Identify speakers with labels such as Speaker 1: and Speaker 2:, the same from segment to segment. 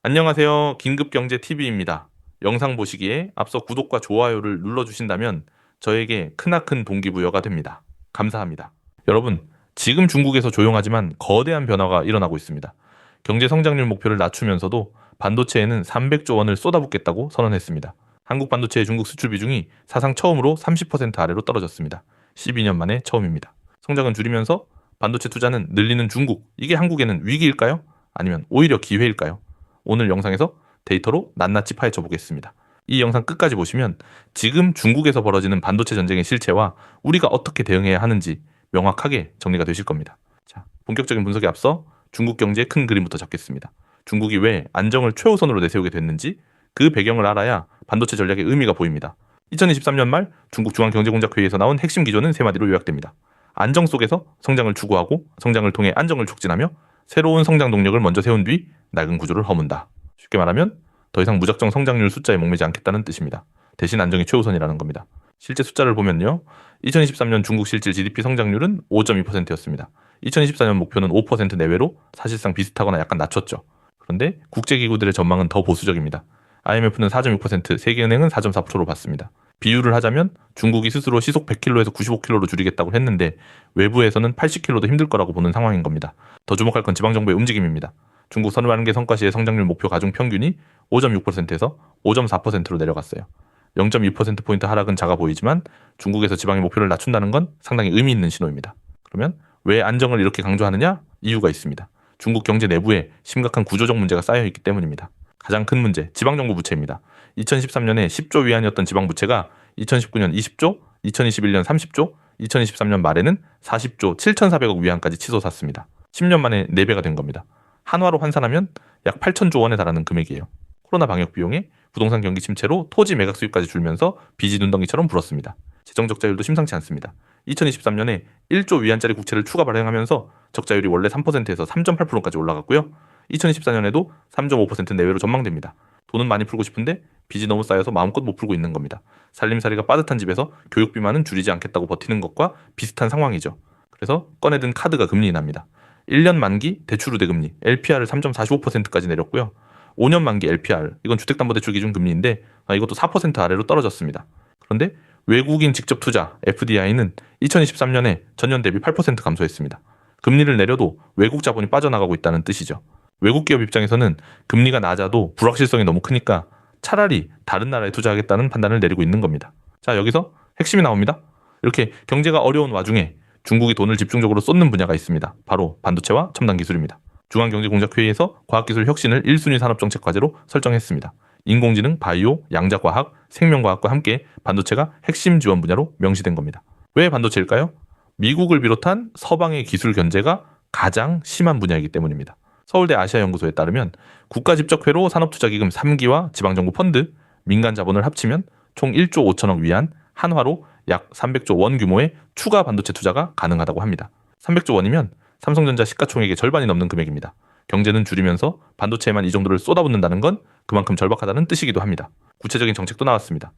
Speaker 1: 안녕하세요. 긴급경제TV입니다. 영상 보시기에 앞서 구독과 좋아요를 눌러주신다면 저에게 크나큰 동기부여가 됩니다. 감사합니다. 여러분, 지금 중국에서 조용하지만 거대한 변화가 일어나고 있습니다. 경제 성장률 목표를 낮추면서도 반도체에는 300조 원을 쏟아붓겠다고 선언했습니다. 한국 반도체의 중국 수출 비중이 사상 처음으로 30% 아래로 떨어졌습니다. 12년 만에 처음입니다. 성장은 줄이면서 반도체 투자는 늘리는 중국, 이게 한국에는 위기일까요? 아니면 오히려 기회일까요? 오늘 영상에서 데이터로 낱낱이 파헤쳐 보겠습니다. 이 영상 끝까지 보시면 지금 중국에서 벌어지는 반도체 전쟁의 실체와 우리가 어떻게 대응해야 하는지 명확하게 정리가 되실 겁니다. 자, 본격적인 분석에 앞서 중국 경제의 큰 그림부터 잡겠습니다. 중국이 왜 안정을 최우선으로 내세우게 됐는지 그 배경을 알아야 반도체 전략의 의미가 보입니다. 2023년 말 중국 중앙경제공작회의에서 나온 핵심 기조는 세 마디로 요약됩니다. 안정 속에서 성장을 추구하고 성장을 통해 안정을 촉진하며 새로운 성장 동력을 먼저 세운 뒤 낡은 구조를 허문다. 쉽게 말하면 더 이상 무작정 성장률 숫자에 목매지 않겠다는 뜻입니다. 대신 안정이 최우선이라는 겁니다. 실제 숫자를 보면요. 2023년 중국 실질 GDP 성장률은 5.2%였습니다. 2024년 목표는 5% 내외로 사실상 비슷하거나 약간 낮췄죠. 그런데 국제기구들의 전망은 더 보수적입니다. IMF는 4.6%, 세계은행은 4.4%로 봤습니다. 비유를 하자면 중국이 스스로 시속 100km에서 95km로 줄이겠다고 했는데 외부에서는 80km도 힘들 거라고 보는 상황인 겁니다. 더 주목할 건 지방정부의 움직임입니다. 중국 31개 성과시의 성장률 목표 가중 평균이 5.6%에서 5.4%로 내려갔어요. 0.2%포인트 하락은 작아 보이지만 중국에서 지방의 목표를 낮춘다는 건 상당히 의미 있는 신호입니다. 그러면 왜 안정을 이렇게 강조하느냐? 이유가 있습니다. 중국 경제 내부에 심각한 구조적 문제가 쌓여있기 때문입니다. 가장 큰 문제, 지방정부 부채입니다. 2013년에 10조 위안이었던 지방부채가 2019년 20조, 2021년 30조, 2023년 말에는 40조 7,400억 위안까지 치솟았습니다. 10년 만에 4배가 된 겁니다. 한화로 환산하면 약 8천조 원에 달하는 금액이에요. 코로나 방역 비용에 부동산 경기 침체로 토지 매각 수익까지 줄면서 빚이 눈덩이처럼 불었습니다. 재정 적자율도 심상치 않습니다. 2023년에 1조 위안짜리 국채를 추가 발행하면서 적자율이 원래 3%에서 3.8%까지 올라갔고요. 2024년에도 3.5% 내외로 전망됩니다. 돈은 많이 풀고 싶은데 빚이 너무 쌓여서 마음껏 못 풀고 있는 겁니다. 살림살이가 빠듯한 집에서 교육비만은 줄이지 않겠다고 버티는 것과 비슷한 상황이죠. 그래서 꺼내든 카드가 금리 인하입니다. 1년 만기 대출 우대금리 LPR을 3.45%까지 내렸고요. 5년 만기 LPR, 이건 주택담보대출 기준 금리인데 이것도 4% 아래로 떨어졌습니다. 그런데 외국인 직접 투자 FDI는 2023년에 전년 대비 8% 감소했습니다. 금리를 내려도 외국 자본이 빠져나가고 있다는 뜻이죠. 외국 기업 입장에서는 금리가 낮아도 불확실성이 너무 크니까 차라리 다른 나라에 투자하겠다는 판단을 내리고 있는 겁니다. 자, 여기서 핵심이 나옵니다. 이렇게 경제가 어려운 와중에 중국이 돈을 집중적으로 쏟는 분야가 있습니다. 바로 반도체와 첨단 기술입니다. 중앙경제공작회의에서 과학기술 혁신을 1순위 산업정책 과제로 설정했습니다. 인공지능, 바이오, 양자과학, 생명과학과 함께 반도체가 핵심 지원 분야로 명시된 겁니다. 왜 반도체일까요? 미국을 비롯한 서방의 기술 견제가 가장 심한 분야이기 때문입니다. 서울대 아시아연구소에 따르면 국가집적회로 산업투자기금 3기와 지방정부 펀드, 민간 자본을 합치면 총 1조 5천억 위안, 한화로 약 300조 원 규모의 추가 반도체 투자가 가능하다고 합니다. 300조 원이면 삼성전자 시가총액의 절반이 넘는 금액입니다. 경제는 줄이면서 반도체에만 이 정도를 쏟아붓는다는 건 그만큼 절박하다는 뜻이기도 합니다. 구체적인 정책도 나왔습니다.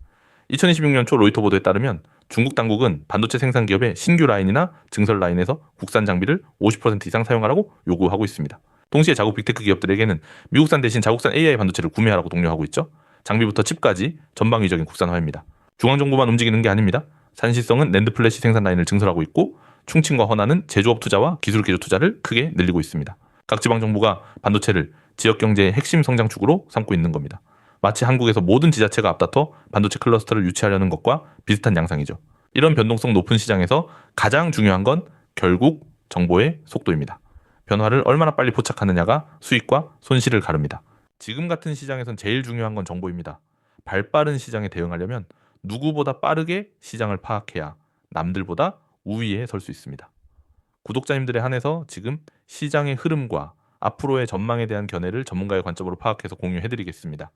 Speaker 1: 2026년 초 로이터 보도에 따르면 중국 당국은 반도체 생산 기업의 신규 라인이나 증설 라인에서 국산 장비를 50% 이상 사용하라고 요구하고 있습니다. 동시에 자국 빅테크 기업들에게는 미국산 대신 자국산 AI 반도체를 구매하라고 독려하고 있죠. 장비부터 칩까지 전방위적인 국산화입니다. 중앙정부만 움직이는 게 아닙니다. 산시성은 낸드 플래시 생산 라인을 증설하고 있고 충칭과 허나는 제조업 투자와 기술 기조 투자를 크게 늘리고 있습니다. 각 지방정부가 반도체를 지역 경제의 핵심 성장축으로 삼고 있는 겁니다. 마치 한국에서 모든 지자체가 앞다퉈 반도체 클러스터를 유치하려는 것과 비슷한 양상이죠. 이런 변동성 높은 시장에서 가장 중요한 건 결국 정보의 속도입니다. 변화를 얼마나 빨리 포착하느냐가 수익과 손실을 가릅니다. 지금 같은 시장에선 제일 중요한 건 정보입니다. 발빠른 시장에 대응하려면 누구보다 빠르게 시장을 파악해야 남들보다 우위에 설 수 있습니다. 구독자님들에 한해서 지금 시장의 흐름과 앞으로의 전망에 대한 견해를 전문가의 관점으로 파악해서 공유해드리겠습니다.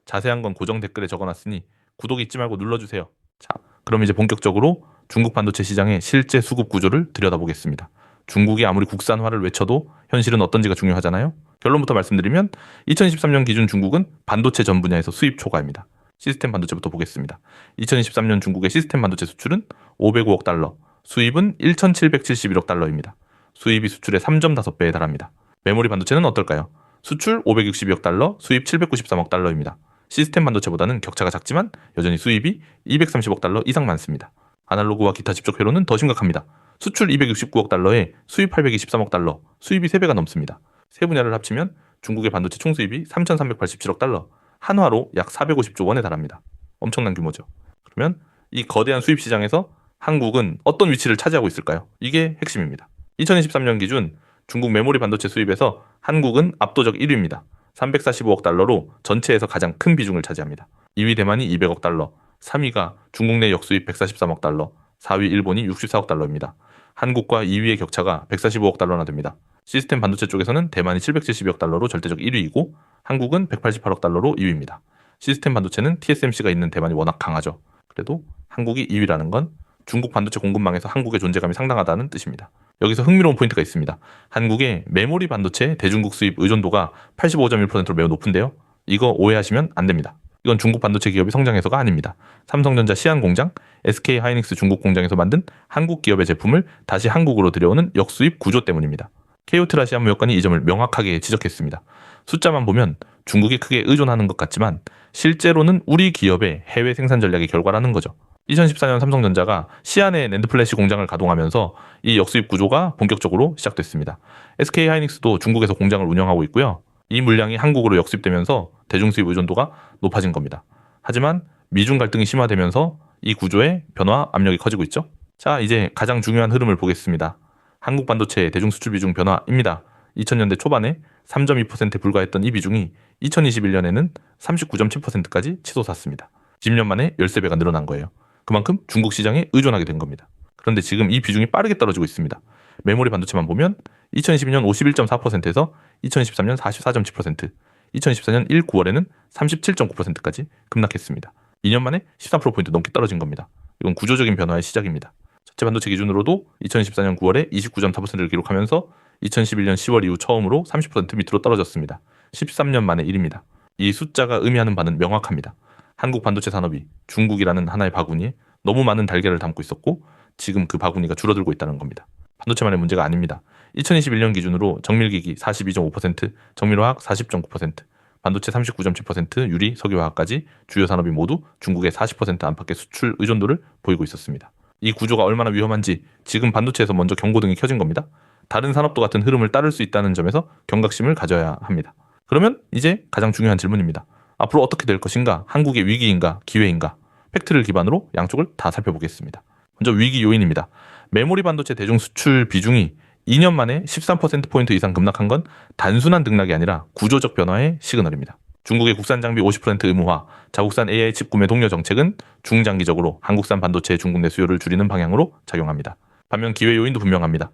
Speaker 1: 자세한 건 고정 댓글에 적어놨으니 구독 잊지 말고 눌러주세요. 자, 그럼 이제 본격적으로 중국 반도체 시장의 실제 수급 구조를 들여다보겠습니다. 중국이 아무리 국산화를 외쳐도 현실은 어떤지가 중요하잖아요. 결론부터 말씀드리면 2023년 기준 중국은 반도체 전 분야에서 수입 초과입니다. 시스템 반도체부터 보겠습니다. 2023년 중국의 시스템 반도체 수출은 505억 달러, 수입은 1,771억 달러입니다. 수입이 수출의 3.5배에 달합니다. 메모리 반도체는 어떨까요? 수출 562억 달러, 수입 793억 달러입니다. 시스템 반도체보다는 격차가 작지만 여전히 수입이 230억 달러 이상 많습니다. 아날로그와 기타 집적 회로는 더 심각합니다. 수출 269억 달러에 수입 823억 달러, 수입이 3배가 넘습니다. 세 분야를 합치면 중국의 반도체 총수입이 3,387억 달러, 한화로 약 450조 원에 달합니다. 엄청난 규모죠. 그러면 이 거대한 수입 시장에서 한국은 어떤 위치를 차지하고 있을까요? 이게 핵심입니다. 2023년 기준 중국 메모리 반도체 수입에서 한국은 압도적 1위입니다. 345억 달러로 전체에서 가장 큰 비중을 차지합니다. 2위 대만이 200억 달러, 3위가 중국 내 역수입 143억 달러, 4위 일본이 64억 달러입니다. 한국과 2위의 격차가 145억 달러나 됩니다. 시스템 반도체 쪽에서는 대만이 772억 달러로 절대적 1위이고 한국은 188억 달러로 2위입니다. 시스템 반도체는 TSMC가 있는 대만이 워낙 강하죠. 그래도 한국이 2위라는 건 중국 반도체 공급망에서 한국의 존재감이 상당하다는 뜻입니다. 여기서 흥미로운 포인트가 있습니다. 한국의 메모리 반도체 대중국 수입 의존도가 85.1%로 매우 높은데요. 이거 오해하시면 안 됩니다. 이건 중국 반도체 기업이 성장해서가 아닙니다. 삼성전자 시안 공장, SK 하이닉스 중국 공장에서 만든 한국 기업의 제품을 다시 한국으로 들여오는 역수입 구조 때문입니다. 케이오트라 시안무역관이 이 점을 명확하게 지적했습니다. 숫자만 보면 중국이 크게 의존하는 것 같지만 실제로는 우리 기업의 해외 생산 전략의 결과라는 거죠. 2014년 삼성전자가 시안의 낸드 플래시 공장을 가동하면서 이 역수입 구조가 본격적으로 시작됐습니다. SK 하이닉스도 중국에서 공장을 운영하고 있고요. 이 물량이 한국으로 역수입되면서 대중수입 의존도가 높아진 겁니다. 하지만 미중 갈등이 심화되면서 이 구조의 변화 압력이 커지고 있죠. 자, 이제 가장 중요한 흐름을 보겠습니다. 한국 반도체 대중 수출 비중 변화입니다. 2000년대 초반에 3.2%에 불과했던 이 비중이 2021년에는 39.7%까지 치솟았습니다. 10년 만에 13배가 늘어난 거예요. 그만큼 중국 시장에 의존하게 된 겁니다. 그런데 지금 이 비중이 빠르게 떨어지고 있습니다. 메모리 반도체만 보면 2012년 51.4%에서 2013년 44.7%, 2014년 1, 9월에는 37.9%까지 급락했습니다. 2년 만에 13%포인트 넘게 떨어진 겁니다. 이건 구조적인 변화의 시작입니다. 전체 반도체 기준으로도 2014년 9월에 29.4%를 기록하면서 2011년 10월 이후 처음으로 30% 밑으로 떨어졌습니다. 13년 만의 일입니다. 이 숫자가 의미하는 바는 명확합니다. 한국 반도체 산업이 중국이라는 하나의 바구니에 너무 많은 달걀을 담고 있었고 지금 그 바구니가 줄어들고 있다는 겁니다. 반도체만의 문제가 아닙니다. 2021년 기준으로 정밀기기 42.5%, 정밀화학 40.9%, 반도체 39.7%, 유리, 석유화학까지 주요 산업이 모두 중국의 40% 안팎의 수출 의존도를 보이고 있었습니다. 이 구조가 얼마나 위험한지 지금 반도체에서 먼저 경고등이 켜진 겁니다. 다른 산업도 같은 흐름을 따를 수 있다는 점에서 경각심을 가져야 합니다. 그러면 이제 가장 중요한 질문입니다. 앞으로 어떻게 될 것인가? 한국의 위기인가? 기회인가? 팩트를 기반으로 양쪽을 다 살펴보겠습니다. 먼저 위기 요인입니다. 메모리 반도체 대중 수출 비중이 2년 만에 13%포인트 이상 급락한 건 단순한 등락이 아니라 구조적 변화의 시그널입니다. 중국의 국산 장비 50% 의무화, 자국산 AI 칩 구매 독려 정책은 중장기적으로 한국산 반도체의 중국 내 수요를 줄이는 방향으로 작용합니다. 반면 기회 요인도 분명합니다.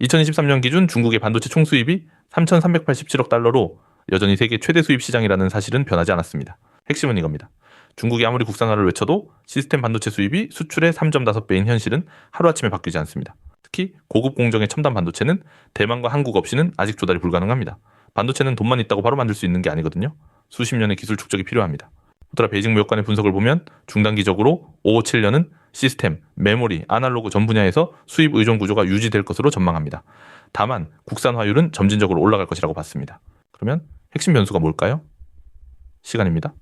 Speaker 1: 2023년 기준 중국의 반도체 총수입이 3,387억 달러로 여전히 세계 최대 수입 시장이라는 사실은 변하지 않았습니다. 핵심은 이겁니다. 중국이 아무리 국산화를 외쳐도 시스템 반도체 수입이 수출의 3.5배인 현실은 하루아침에 바뀌지 않습니다. 특히 고급 공정의 첨단 반도체는 대만과 한국 없이는 아직 조달이 불가능합니다. 반도체는 돈만 있다고 바로 만들 수 있는 게 아니거든요. 수십 년의 기술 축적이 필요합니다. 호드라 베이징 무역관의 분석을 보면 중단기적으로 5, 7년은 시스템, 메모리, 아날로그 전 분야에서 수입 의존 구조가 유지될 것으로 전망합니다. 다만 국산화율은 점진적으로 올라갈 것이라고 봤습니다. 그러면 핵심 변수가 뭘까요? 시간입니다.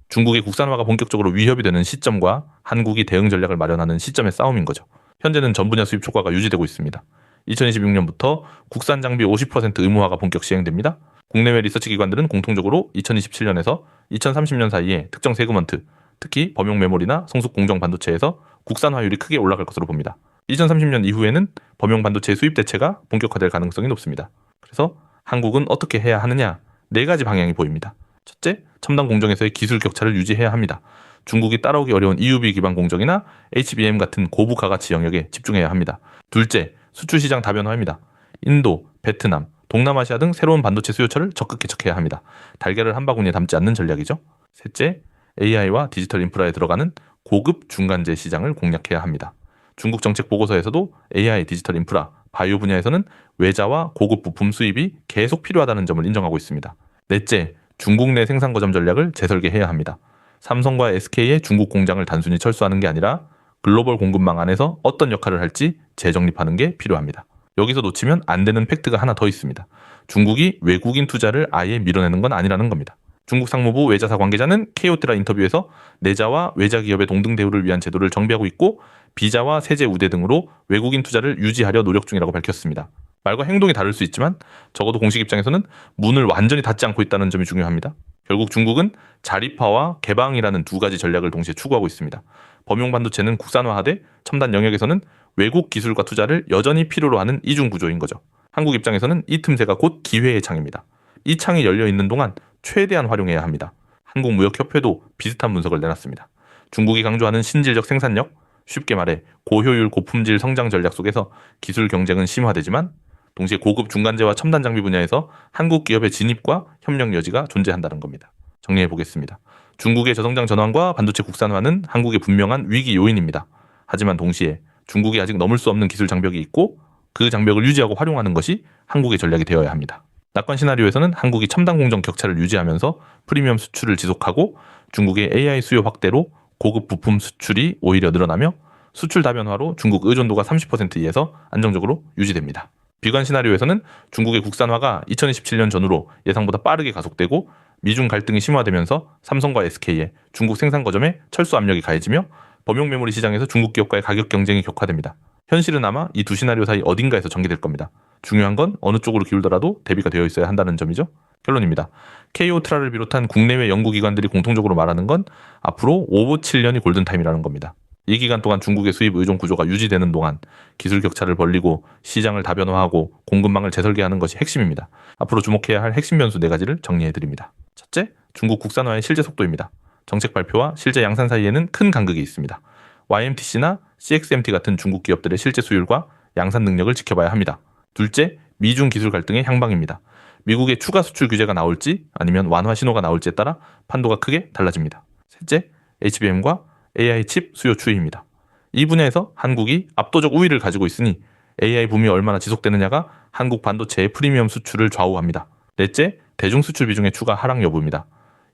Speaker 1: 중국의 국산화가 본격적으로 위협이 되는 시점과 한국이 대응 전략을 마련하는 시점의 싸움인 거죠. 현재는 전 분야 수입 초과가 유지되고 있습니다. 2026년부터 국산 장비 50% 의무화가 본격 시행됩니다. 국내외 리서치 기관들은 공통적으로 2027년에서 2030년 사이에 특정 세그먼트, 특히 범용 메모리나 성숙 공정 반도체에서 국산화율이 크게 올라갈 것으로 봅니다. 2030년 이후에는 범용 반도체 수입 대체가 본격화될 가능성이 높습니다. 그래서 한국은 어떻게 해야 하느냐? 4가지 방향이 보입니다. 첫째, 첨단 공정에서의 기술 격차를 유지해야 합니다. 중국이 따라오기 어려운 EUV 기반 공정이나 HBM 같은 고부가 가치 영역에 집중해야 합니다. 둘째, 수출 시장 다변화입니다. 인도, 베트남, 동남아시아 등 새로운 반도체 수요처를 적극 개척해야 합니다. 달걀을 한 바구니에 담지 않는 전략이죠. 셋째, AI와 디지털 인프라에 들어가는 고급 중간재 시장을 공략해야 합니다. 중국 정책 보고서에서도 AI, 디지털 인프라, 바이오 분야에서는 외자와 고급 부품 수입이 계속 필요하다는 점을 인정하고 있습니다. 넷째, 중국 내 생산 거점 전략을 재설계해야 합니다. 삼성과 SK의 중국 공장을 단순히 철수하는 게 아니라 글로벌 공급망 안에서 어떤 역할을 할지 재정립하는 게 필요합니다. 여기서 놓치면 안 되는 팩트가 하나 더 있습니다. 중국이 외국인 투자를 아예 밀어내는 건 아니라는 겁니다. 중국 상무부 외자사 관계자는 K오테라 인터뷰에서 내자와 외자 기업의 동등 대우를 위한 제도를 정비하고 있고 비자와 세제 우대 등으로 외국인 투자를 유지하려 노력 중이라고 밝혔습니다. 말과 행동이 다를 수 있지만 적어도 공식 입장에서는 문을 완전히 닫지 않고 있다는 점이 중요합니다. 결국 중국은 자립화와 개방이라는 두 가지 전략을 동시에 추구하고 있습니다. 범용 반도체는 국산화하되 첨단 영역에서는 외국 기술과 투자를 여전히 필요로 하는 이중 구조인 거죠. 한국 입장에서는 이 틈새가 곧 기회의 창입니다. 이 창이 열려 있는 동안 최대한 활용해야 합니다. 한국무역협회도 비슷한 분석을 내놨습니다. 중국이 강조하는 신질적 생산력, 쉽게 말해 고효율 고품질 성장 전략 속에서 기술 경쟁은 심화되지만 동시에 고급 중간재와 첨단 장비 분야에서 한국 기업의 진입과 협력 여지가 존재한다는 겁니다. 정리해 보겠습니다. 중국의 저성장 전환과 반도체 국산화는 한국의 분명한 위기 요인입니다. 하지만 동시에 중국이 아직 넘을 수 없는 기술 장벽이 있고 그 장벽을 유지하고 활용하는 것이 한국의 전략이 되어야 합니다. 낙관 시나리오에서는 한국이 첨단 공정 격차를 유지하면서 프리미엄 수출을 지속하고 중국의 AI 수요 확대로 고급 부품 수출이 오히려 늘어나며 수출 다변화로 중국 의존도가 30% 이에서 안정적으로 유지됩니다. 비관 시나리오에서는 중국의 국산화가 2027년 전후로 예상보다 빠르게 가속되고 미중 갈등이 심화되면서 삼성과 SK의 중국 생산 거점에 철수 압력이 가해지며 범용 메모리 시장에서 중국 기업과의 가격 경쟁이 격화됩니다. 현실은 아마 이 두 시나리오 사이 어딘가에서 전개될 겁니다. 중요한 건 어느 쪽으로 기울더라도 대비가 되어 있어야 한다는 점이죠. 결론입니다. K오트라를 비롯한 국내외 연구기관들이 공통적으로 말하는 건 앞으로 5, 7년이 골든타임이라는 겁니다. 이 기간 동안 중국의 수입 의존 구조가 유지되는 동안 기술 격차를 벌리고 시장을 다변화하고 공급망을 재설계하는 것이 핵심입니다. 앞으로 주목해야 할 핵심 변수 4가지를 정리해드립니다. 첫째, 중국 국산화의 실제 속도입니다. 정책 발표와 실제 양산 사이에는 큰 간극이 있습니다. YMTC나 CXMT 같은 중국 기업들의 실제 수율과 양산 능력을 지켜봐야 합니다. 둘째, 미중 기술 갈등의 향방입니다. 미국의 추가 수출 규제가 나올지 아니면 완화 신호가 나올지에 따라 판도가 크게 달라집니다. 셋째, HBM과 AI 칩 수요 추이입니다. 이 분야에서 한국이 압도적 우위를 가지고 있으니 AI 붐이 얼마나 지속되느냐가 한국 반도체의 프리미엄 수출을 좌우합니다. 넷째, 대중 수출 비중의 추가 하락 여부입니다.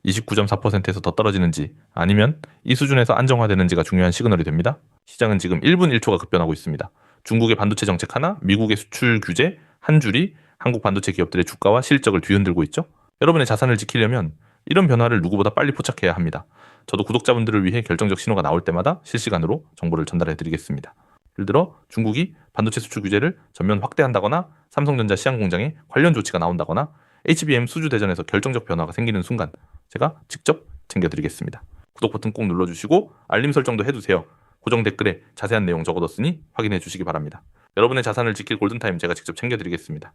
Speaker 1: 29.4%에서 더 떨어지는지 아니면 이 수준에서 안정화되는지가 중요한 시그널이 됩니다. 시장은 지금 1분 1초가 급변하고 있습니다. 중국의 반도체 정책 하나, 미국의 수출 규제 한 줄이 한국 반도체 기업들의 주가와 실적을 뒤흔들고 있죠. 여러분의 자산을 지키려면 이런 변화를 누구보다 빨리 포착해야 합니다. 저도 구독자분들을 위해 결정적 신호가 나올 때마다 실시간으로 정보를 전달해 드리겠습니다. 예를 들어 중국이 반도체 수출 규제를 전면 확대한다거나 삼성전자 시안 공장에 관련 조치가 나온다거나 HBM 수주 대전에서 결정적 변화가 생기는 순간 제가 직접 챙겨드리겠습니다. 구독 버튼 꼭 눌러주시고 알림 설정도 해두세요. 고정 댓글에 자세한 내용 적어뒀으니 확인해 주시기 바랍니다. 여러분의 자산을 지킬 골든타임 제가 직접 챙겨드리겠습니다.